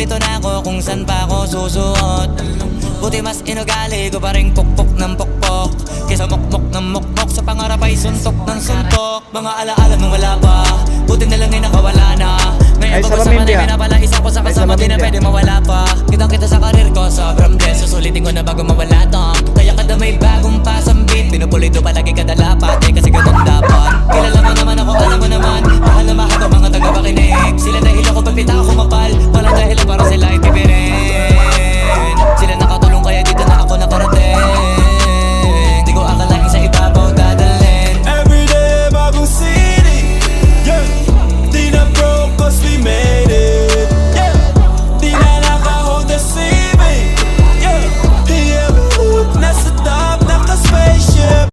lito na ako kung san pa ako susuot. Buti mas inugali ko pa rin pukpok ng pukpok kesa mukmok ng mukmok, sa pangarap ay suntok ng suntok. Mga alaala nung wala pa, buti na lang ay nakawala na. Ngayon bago sa panay, pinapala isa ko sa kasama, di na pwede mawala pa. Kitang kita sa karir ko, sobrang blessed, susulitin ko na bago mawala to. Kaya kada may bagong pasang beat,